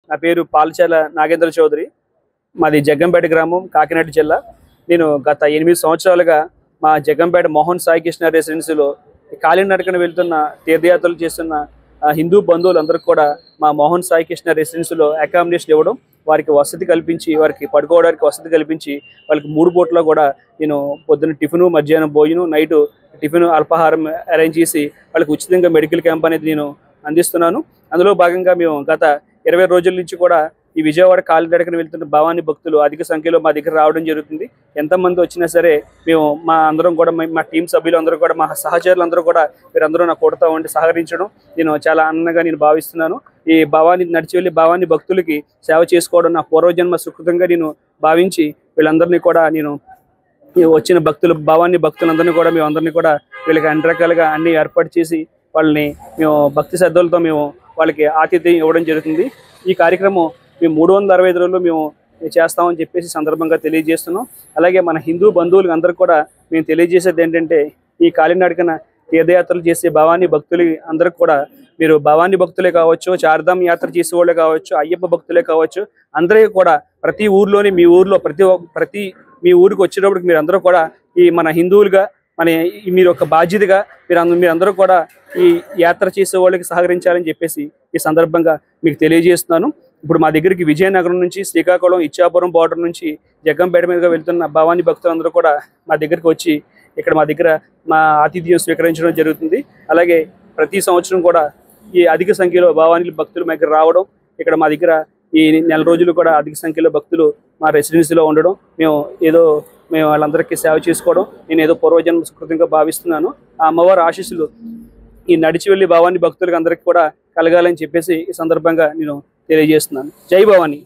నా పేరు పాల్చాల నాగేంద్ర చౌదరి. మాది జగ్గంపేట గ్రామం, కాకినాడ జిల్లా. నేను గత 8 సంవత్సరాలుగా మా జగ్గంపేట మోహన్ సాయి కృష్ణ రెసిడెన్సీలో కాలినడకన వెళ్తున్న తీర్థయాత్రలు చేస్తున్న హిందూ బంధువులందరికీ కూడా మా మోహన్ సాయి కృష్ణ రెసిడెన్సీలో అకామిడేషన్ ఇవ్వడం, వారికి వసతి కల్పించి, వారికి పడుకోవడానికి వసతి కల్పించి, వాళ్ళకి 3 పూటలా కూడా నేను పొద్దున్న టిఫిను, మధ్యాహ్నం భోజనం, నైటు టిఫిన్, అల్పాహారం అరేంజ్ చేసి వాళ్ళకి ఉచితంగా మెడికల్ క్యాంప్ అనేది నేను అందిస్తున్నాను. అందులో భాగంగా మేము గత 20 రోజుల నుంచి కూడా ఈ విజయవాడ కాలినడకన వెళ్తున్న భవానీ భక్తులు అధిక సంఖ్యలో మా దగ్గర రావడం జరుగుతుంది. ఎంతమంది వచ్చినా సరే మేము మా అందరం కూడా, మా టీం సభ్యులు అందరూ కూడా, మా సహచరులందరూ కూడా మీరందరూ నా కూడతా ఉండి సహకరించడం నేను చాలా ఆనందంగా నేను భావిస్తున్నాను. ఈ భవానీ నడిచి వెళ్ళి భవానీ భక్తులకి సేవ చేసుకోవడం నా పూర్వజన్మ సుకృతంగా నేను భావించి వీళ్ళందరినీ కూడా నేను వచ్చిన భవానీ భక్తులందరినీ కూడా మేమందరినీ కూడా వీళ్ళకి అన్ని రకాలుగా అన్ని ఏర్పాటు చేసి వాళ్ళని మేము భక్తి శ్రద్ధలతో మేము వాళ్ళకి ఆతిథ్యం ఇవ్వడం జరుగుతుంది. ఈ కార్యక్రమం మేము 365 రోజులు మేము చేస్తామని చెప్పేసి సందర్భంగా తెలియజేస్తున్నాం. అలాగే మన హిందూ బంధువులకు అందరికీ కూడా మేము తెలియజేసేది ఏంటంటే, ఈ కాలినడకన తీర్థయాత్రలు చేసే భవానీ భక్తులు అందరికి కూడా మీరు భవానీ భక్తులే కావచ్చు, చార్ధామ్ యాత్ర చేసే వాళ్ళే కావచ్చు, అయ్యప్ప భక్తులే కావచ్చు, అందరికీ కూడా ప్రతి ఊర్లోని మీ ఊర్లో ప్రతి మీ ఊరికి వచ్చేటప్పటికి మీరు అందరూ కూడా ఈ మన హిందువులుగా మీరు ఒక బాధ్యతగా మీరందరూ కూడా ఈ యాత్ర చేసే వాళ్ళకి సహకరించాలని చెప్పేసి ఈ సందర్భంగా మీకు తెలియజేస్తున్నాను. ఇప్పుడు మా దగ్గరికి విజయనగరం నుంచి, శ్రీకాకుళం, ఇచ్చాపురం బార్డర్ నుంచి జగ్గంపేట మీదుగా వెళ్తున్న భవానీ భక్తులందరూ కూడా మా దగ్గరికి వచ్చి ఇక్కడ మా దగ్గర మా ఆతిథ్యం స్వీకరించడం జరుగుతుంది. అలాగే ప్రతి సంవత్సరం కూడా ఈ అధిక సంఖ్యలో భవానీ భక్తులు మా దగ్గర రావడం, ఇక్కడ మా దగ్గర ఈ నెల రోజులు కూడా అధిక సంఖ్యలో భక్తులు మా రెసిడెన్సీలో ఉండడం, మేము వాళ్ళందరికీ సేవ చేసుకోవడం నేను ఏదో పూర్వజన్మ సుకృతంగా భావిస్తున్నాను. ఆ అమ్మవారి ఆశీస్సులు ఈ నడిచి వెళ్ళి భవానీ భక్తులకు అందరికీ కూడా కలగాలని చెప్పేసి ఈ సందర్భంగా నేను తెలియజేస్తున్నాను. జై భవానీ.